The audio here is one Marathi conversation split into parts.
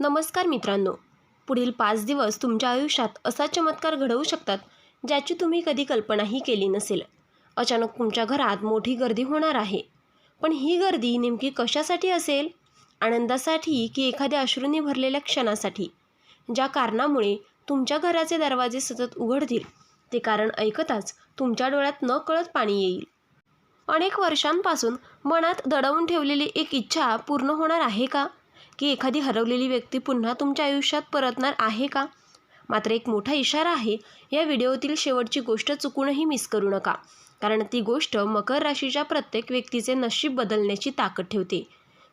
नमस्कार मित्रांनो, पुढील 5 दिवस तुमच्या आयुष्यात असा चमत्कार घडवू शकतात ज्याची तुम्ही कधी कल्पनाही केली नसेल. अचानक तुमच्या घरात मोठी गर्दी होणार आहे. पण ही गर्दी नेमकी कशासाठी असेल? आनंदासाठी की एखाद्या अश्रूंनी भरलेल्या क्षणासाठी? ज्या कारणामुळे तुमच्या घराचे दरवाजे सतत उघडतील ते कारण ऐकताच तुमच्या डोळ्यात नकळत पाणी येईल. अनेक वर्षांपासून मनात दडवून ठेवलेली एक इच्छा पूर्ण होणार आहे का? की एखादी हरवलेली व्यक्ती पुन्हा तुमच्या आयुष्यात परतणार आहे का? मात्र एक मोठा इशारा आहे. या व्हिडिओतील शेवटची गोष्ट चुकूनही मिस करू नका, कारण ती गोष्ट मकर राशीच्या प्रत्येक व्यक्तीचे नशीब बदलण्याची ताकद ठेवते.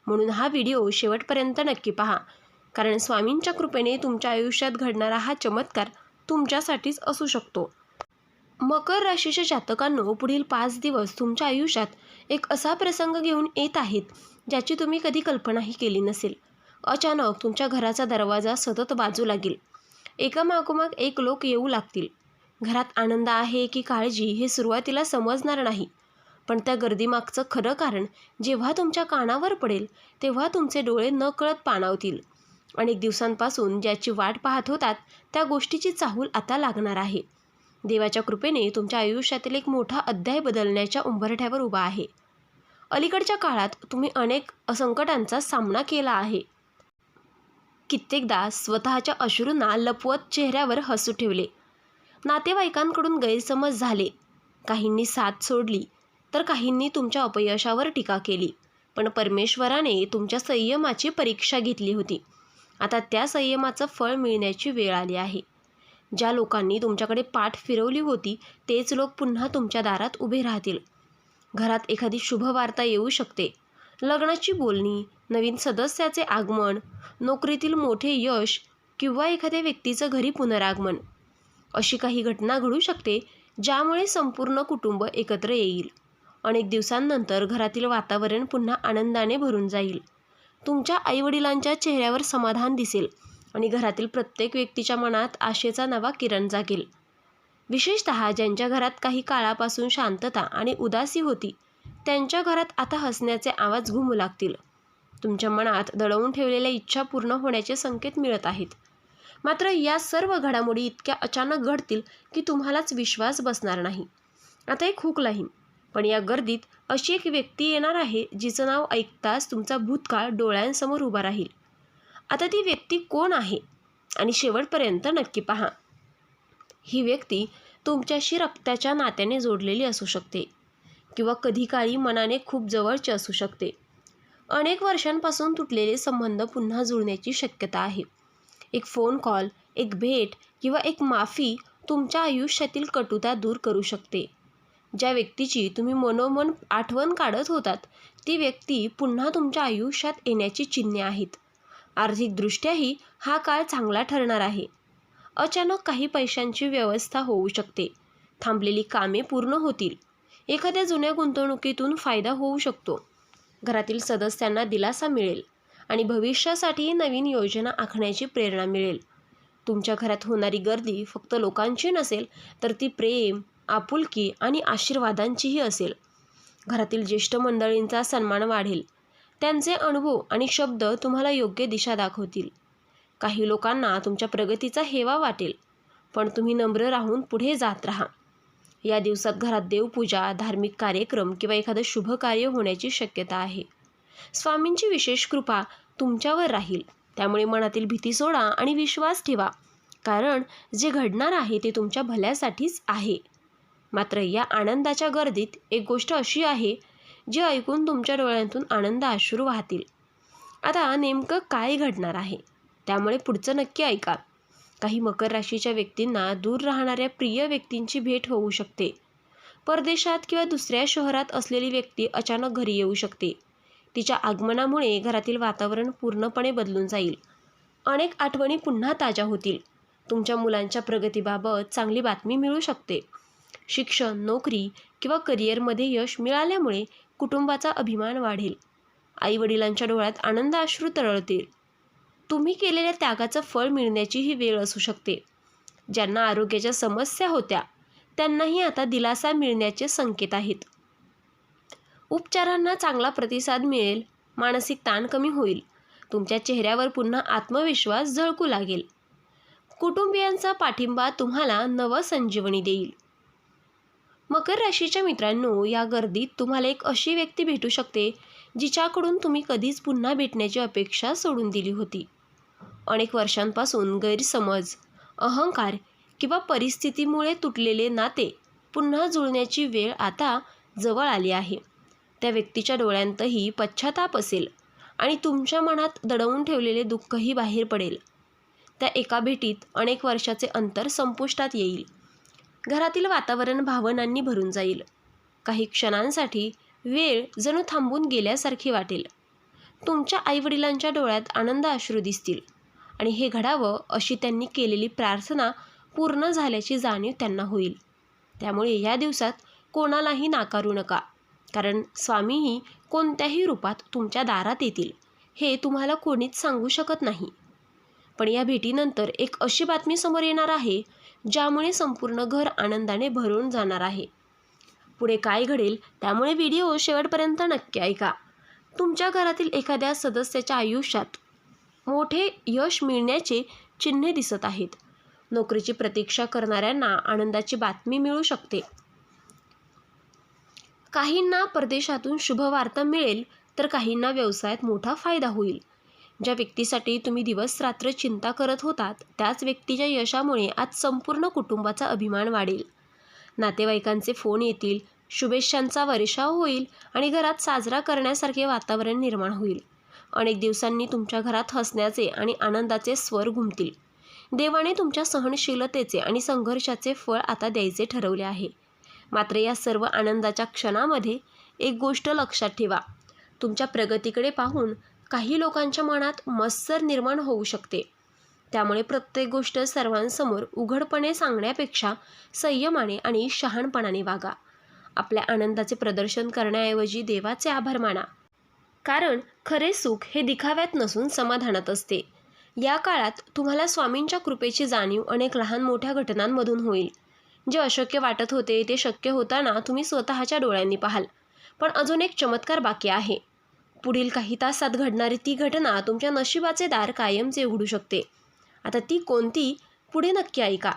म्हणून हा व्हिडिओ शेवटपर्यंत नक्की पहा, कारण स्वामींच्या कृपेने तुमच्या आयुष्यात घडणारा हा चमत्कार तुमच्यासाठीच असू शकतो. मकर राशीच्या जातकांनो, पुढील 5 दिवस तुमच्या आयुष्यात एक असा प्रसंग घेऊन येत आहेत ज्याची तुम्ही कधी कल्पनाही केली नसेल. अचानक तुमच्या घराचा दरवाजा सतत वाजू लागेल. एकामागोमाग एक लोक येऊ लागतील. घरात आनंद आहे की काळजी हे सुरुवातीला समजणार नाही, पण त्या गर्दीमागचं खरं कारण जेव्हा तुमच्या कानावर पडेल तेव्हा तुमचे डोळे नकळत पाणावतील. अनेक दिवसांपासून ज्याची वाट पाहत होतात त्या गोष्टीची चाहूल आता लागणार आहे. देवाच्या कृपेने तुमच्या आयुष्यातील एक मोठा अध्याय बदलण्याच्या उंबरठ्यावर उभा आहे. अलीकडच्या काळात तुम्ही अनेक संकटांचा सामना केला आहे. कित्येकदा स्वतःच्या अश्रूंना लपवत चेहऱ्यावर हसू ठेवले. नातेवाईकांकडून गैरसमज झाले. काहींनी साथ सोडली तर काहींनी तुमच्या अपयशावर टीका केली. पण परमेश्वराने तुमच्या संयमाची परीक्षा घेतली होती. आता त्या संयमाचं फळ मिळण्याची वेळ आली आहे. ज्या लोकांनी तुमच्याकडे पाठ फिरवली होती तेच लोक पुन्हा तुमच्या दारात उभे राहतील. घरात एखादी शुभ वार्ता येऊ शकते. लग्नाची बोलणी, नवीन सदस्याचे आगमन, नोकरीतील मोठे यश किंवा एखाद्या व्यक्तीचं घरी पुनरागमन. अशी काही घटना घडू शकते ज्यामुळे संपूर्ण कुटुंब एकत्र येईल. अनेक दिवसांनंतर घरातील वातावरण पुन्हा आनंदाने भरून जाईल. तुमच्या आईवडिलांच्या चेहऱ्यावर समाधान दिसेल आणि घरातील प्रत्येक व्यक्तीच्या मनात आशेचा नवा किरण जागेल. विशेषतः ज्यांच्या घरात काही काळापासून शांतता आणि उदासी होती त्यांच्या घरात आता हसण्याचे आवाज घुमू लागतील. तुमच्या मनात दडवून ठेवलेल्या इच्छा पूर्ण होण्याचे संकेत मिळत आहेत. मात्र या सर्व घडामोडी इतक्या अचानक घडतील की तुम्हालाच विश्वास बसणार नाही. आता एक हुक लाहीन, पण या गर्दीत अशी एक व्यक्ती येणार आहे जिचं नाव ऐकताच तुमचा भूतकाळ डोळ्यांसमोर उभा राहील. आता ती व्यक्ती कोण आहे आणि शेवटपर्यंत नक्की पहा. ही व्यक्ती तुमच्याशी रक्ताच्या नात्याने जोडलेली असू शकते किंवा कधी काळी मनाने खूप जवळची असू शकते. अनेक वर्षांपासून तुटलेले संबंध पुन्हा जुळण्याची शक्यता आहे. एक फोन कॉल, एक भेट किंवा एक माफी तुमच्या आयुष्यातील कटुता दूर करू शकते. ज्या व्यक्तीची तुम्ही मनोमन आठवण काढत होतात ती व्यक्ती पुन्हा तुमच्या आयुष्यात येण्याची चिन्हे आहेत. आर्थिकदृष्ट्याही हा काळ चांगला ठरणार आहे. अचानक काही पैशांची व्यवस्था होऊ शकते. थांबलेली कामे पूर्ण होतील. एखाद्या जुन्या गुंतवणुकीतून फायदा होऊ शकतो. घरातील सदस्यांना दिलासा मिळेल आणि भविष्यासाठी नवीन योजना आखण्याची प्रेरणा मिळेल. तुमच्या घरात होणारी गर्दी फक्त लोकांची नसेल तर ती प्रेम, आपुलकी आणि आशीर्वादांचीही असेल. घरातील ज्येष्ठ मंडळींचा सन्मान वाढेल. त्यांचे अनुभव आणि शब्द तुम्हाला योग्य दिशा दाखवतील. काही लोकांना तुमच्या प्रगतीचा हेवा वाटेल, पण तुम्ही नम्र राहून पुढे जात राहा. या दिवसात घरात देवपूजा, धार्मिक कार्यक्रम किंवा एखादं शुभ कार्य होण्याची शक्यता आहे. स्वामींची विशेष कृपा तुमच्यावर राहील. त्यामुळे मनातील भीती सोडा आणि विश्वास ठेवा, कारण जे घडणार आहे ते तुमच्या भल्यासाठीच आहे. मात्र या आनंदाच्या गर्दीत एक गोष्ट अशी आहे जी ऐकून तुमच्या डोळ्यांतून आनंद अश्रू वाहतील. आता नेमकं काय घडणार आहे त्यामुळे पुढचं नक्की ऐका. काही मकर राशीच्या व्यक्तींना दूर राहणाऱ्या प्रिय व्यक्तींची भेट होऊ शकते. परदेशात किंवा दुसऱ्या शहरात असलेली व्यक्ती अचानक घरी येऊ शकते. तिच्या आगमनामुळे घरातील वातावरण पूर्णपणे बदलून जाईल. अनेक आठवणी पुन्हा ताज्या होतील. तुमच्या मुलांच्या प्रगतीबाबत चांगली बातमी मिळू शकते. शिक्षण, नोकरी किंवा करिअरमध्ये यश मिळाल्यामुळे कुटुंबाचा अभिमान वाढेल. आईवडिलांच्या डोळ्यात आनंद अश्रू तरळतील. तुम्ही केलेल्या त्यागाचं फळ मिळण्याची ही वेळ असू शकते. ज्यांना आरोग्याच्या समस्या होत्या त्यांनाही आता दिलासा मिळण्याचे संकेत आहेत. उपचारांना चांगला प्रतिसाद मिळेल. मानसिक ताण कमी होईल. तुमच्या चेहऱ्यावर पुन्हा आत्मविश्वास झळकू लागेल. कुटुंबियांचा पाठिंबा तुम्हाला नवसंजीवनी देईल. मकर राशीच्या मित्रांनो, या गर्दीत तुम्हाला एक अशी व्यक्ती भेटू शकते जिच्याकडून तुम्ही कधीच पुन्हा भेटण्याची अपेक्षा सोडून दिली होती. अनेक वर्षांपासून गैरसमज, अहंकार किंवा परिस्थितीमुळे तुटलेले नाते पुन्हा जुळण्याची वेळ आता जवळ आली आहे. त्या व्यक्तीच्या डोळ्यांतही पश्चाताप असेल आणि तुमच्या मनात दडवून ठेवलेले दुःखही बाहेर पडेल. त्या एका भेटीत अनेक वर्षाचे अंतर संपुष्टात येईल. घरातील वातावरण भावनांनी भरून जाईल. काही क्षणांसाठी वेळ जणू थांबून गेल्यासारखी वाटेल. तुमच्या आईवडिलांच्या डोळ्यात आनंद अश्रू दिसतील आणि हे घडावं अशी त्यांनी केलेली प्रार्थना पूर्ण झाल्याची जाणीव त्यांना होईल. त्यामुळे या दिवसात कोणालाही नाकारू नका, कारण स्वामीही कोणत्याही रूपात तुमच्या दारात येतील हे तुम्हाला कोणीच सांगू शकत नाही. पण या भेटीनंतर एक अशी बातमी समोर येणार आहे ज्यामुळे संपूर्ण घर आनंदाने भरून जाणार आहे. पुढे काय घडेल त्यामुळे व्हिडिओ शेवटपर्यंत नक्की ऐका. तुमच्या घरातील एखाद्या सदस्याच्या आयुष्यात मोठे यश मिळण्याचे चिन्हे दिसत आहेत. नोकरीची प्रतीक्षा करणाऱ्यांना आनंदाची बातमी मिळू शकते. काहींना परदेशातून शुभवार्ता मिळेल तर काहींना व्यवसायात मोठा फायदा होईल. ज्या व्यक्तीसाठी तुम्ही दिवस रात्र चिंता करत होतात त्याच व्यक्तीच्या यशामुळे आज संपूर्ण कुटुंबाचा अभिमान वाढेल. नातेवाईकांचे फोन येतील, शुभेच्छांचा वर्षाव होईल आणि घरात साजरा करण्यासारखे वातावरण निर्माण होईल. अनेक दिवसांनी तुमच्या घरात हसण्याचे आणि आनंदाचे स्वर घुमतील. देवाने तुमच्या सहनशीलतेचे आणि संघर्षाचे फळ आता द्यायचे ठरवले आहे. मात्र या सर्व आनंदाच्या क्षणामध्ये एक गोष्ट लक्षात ठेवा. तुमच्या प्रगतीकडे पाहून काही लोकांच्या मनात मत्सर निर्माण होऊ शकते. त्यामुळे प्रत्येक गोष्ट सर्वांसमोर उघडपणे सांगण्यापेक्षा संयमाने आणि शहाणपणाने वागा. आपल्या आनंदाचे प्रदर्शन करण्याऐवजी देवाचे आभार माना, कारण खरे सुख हे दिखाव्यात नसून समाधानात असते. या काळात तुम्हाला स्वामींच्या कृपेची जाणीव अनेक लहान मोठ्या घटनांमधून होईल. जे अशक्य वाटत होते ते शक्य होताना तुम्ही स्वतःच्या डोळ्यांनी पाहाल. पण अजून एक चमत्कार बाकी आहे. पुढील काही तासात घडणारी ती घटना तुमच्या नशिबाचे दार कायमचे उघडू शकते. आता ती कोणती, पुढे नक्की ऐका.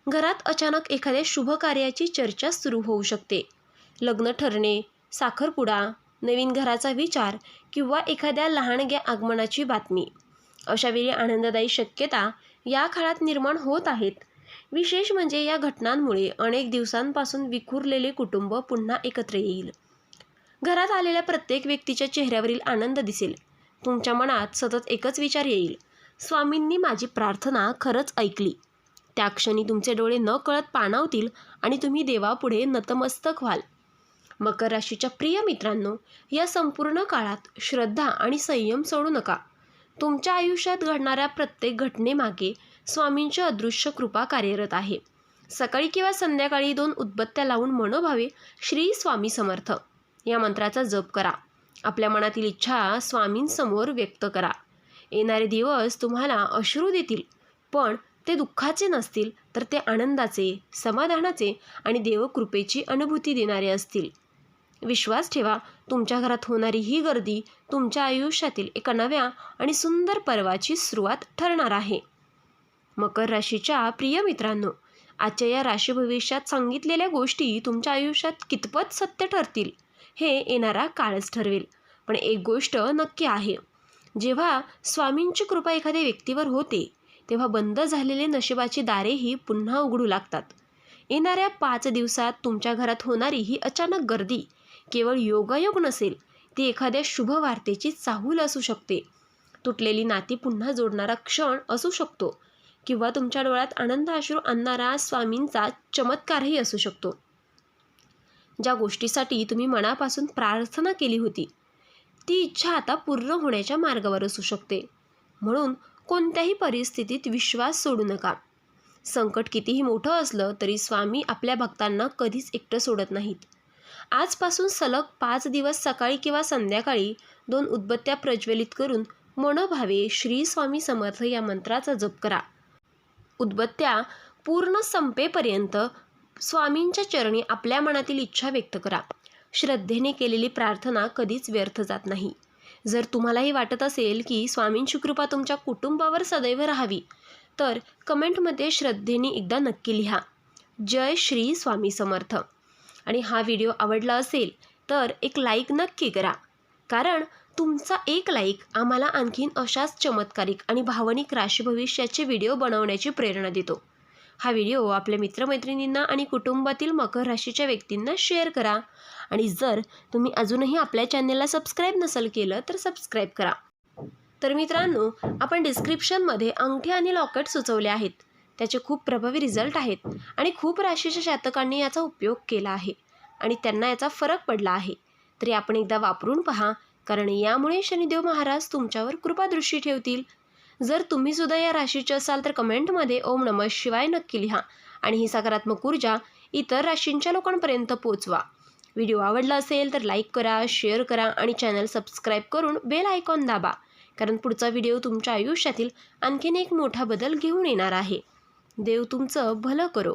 घरात अचानक एखाद्या शुभ कार्याची चर्चा सुरू होऊ शकते. लग्न ठरणे, साखरपुडा, नवीन घराचा विचार किंवा एखाद्या लहानग्या आगमनाची बातमी. अशावेळी आनंददायी शक्यता या काळात निर्माण होत आहेत. विशेष म्हणजे या घटनांमुळे अनेक दिवसांपासून विखुरलेले कुटुंब पुन्हा एकत्र येईल. घरात आलेल्या प्रत्येक व्यक्तीच्या चेहऱ्यावरील आनंद दिसेल. तुमच्या मनात सतत एकच विचार येईल, स्वामींनी माझी प्रार्थना खरंच ऐकली. त्या क्षणी तुमचे डोळे न कळत पाणावतील आणि तुम्ही देवापुढे नतमस्तक व्हाल. मकर राशीच्या प्रिय मित्रांनो, या संपूर्ण काळात श्रद्धा आणि संयम सोडू नका. तुमच्या आयुष्यात घडणाऱ्या प्रत्येक घटनेमागे स्वामींची अदृश्य कृपा कार्यरत आहे. सकाळी किंवा संध्याकाळी 2 उदबत्त्या लावून मनोभावे श्री स्वामी समर्थ या मंत्राचा जप करा. आपल्या मनातील इच्छा स्वामींसमोर व्यक्त करा. येणारे दिवस तुम्हाला अश्रू देतील, पण ते दुःखाचे नसतील, तर ते आनंदाचे, समाधानाचे आणि देवकृपेची अनुभूती देणारे असतील. विश्वास ठेवा, तुमच्या घरात होणारी ही गर्दी तुमच्या आयुष्यातील एका नव्या आणि सुंदर पर्वाची सुरुवात ठरणार आहे. मकर राशीच्या प्रिय मित्रांनो, आजच्या या राशी भविष्यात सांगितलेल्या गोष्टी तुमच्या आयुष्यात कितपत सत्य ठरतील हे येणारा काळच ठरवेल. पण एक गोष्ट नक्की आहे, जेव्हा स्वामींची कृपा एखाद्या व्यक्तीवर होते तेव्हा बंद झालेले नशिबाची दारेही पुन्हा उघडू लागतात. येणाऱ्या 5 दिवसात तुमच्या घरात होणारी ही अचानक गर्दी केवळ योगायोग नसेल, ती एखाद्या शुभ वार्तेची चाहूल असू शकते. तुटलेली नाती पुन्हा जोडणारा क्षण असू शकतो किंवा तुमच्या डोळ्यात आनंद अश्रू आणणारा स्वामींचा चमत्कारही असू शकतो. ज्या गोष्टीसाठी तुम्ही मनापासून प्रार्थना केली होती ती इच्छा आता पूर्ण होण्याच्या मार्गावर असू शकते. म्हणून कोणत्याही परिस्थितीत विश्वास सोडू नका. संकट कितीही मोठं असलं तरी स्वामी आपल्या भक्तांना कधीच एकटं सोडत नाहीत. आजपासून सलग 5 दिवस सकाळी किंवा संध्याकाळी 2 उदबत्त्या प्रज्वलित करून मनोभावे श्री स्वामी समर्थ या मंत्राचा जप करा. उदबत्त्या पूर्ण संपेपर्यंत स्वामींच्या चरणी आपल्या मनातील इच्छा व्यक्त करा. श्रद्धेने केलेली प्रार्थना कधीच व्यर्थ जात नाही. जर तुम्हालाही वाटत असेल की स्वामींची कृपा तुमच्या कुटुंबावर सदैव राहावी, तर कमेंटमध्ये श्रद्धेने एकदा नक्की लिहा, जय श्री स्वामी समर्थ. आणि हा व्हिडिओ आवडला असेल तर एक लाईक नक्की करा, कारण तुमचा एक लाईक आम्हाला आणखीन अशाच चमत्कारिक आणि भावनिक राशी भविष्याचे व्हिडिओ बनवण्याची प्रेरणा देतो. हा व्हिडिओ आपल्या मित्रमैत्रिणींना आणि कुटुंबातील मकर राशीच्या व्यक्तींना शेअर करा. आणि जर तुम्ही अजूनही आपल्या चॅनेलला सबस्क्राईब नसेल केलं तर सबस्क्राईब करा. तर मित्रांनो, आपण डिस्क्रिप्शनमध्ये अंगठी आणि लॉकेट सुचवले आहेत. त्याचे खूप प्रभावी रिझल्ट आहेत आणि खूप राशीच्या जातकांनी याचा उपयोग केला आहे आणि त्यांना याचा फरक पडला आहे. तरी आपण एकदा वापरून पहा, कारण यामुळे शनिदेव महाराज तुमच्यावर कृपादृष्टी ठेवतील. जर तुम्ही सुद्धा या राशीचे असाल तर कमेंटमध्ये ओम नमः शिवाय नक्की लिहा आणि ही सकारात्मक ऊर्जा इतर राशींच्या लोकांपर्यंत पोचवा. व्हिडिओ आवडला असेल तर लाईक करा, शेअर करा आणि चॅनल सबस्क्राईब करून बेल आयकॉन दाबा, कारण पुढचा व्हिडिओ तुमच्या आयुष्यातील आणखीन एक मोठा बदल घेऊन येणार आहे. देव तुमचं भलं करो.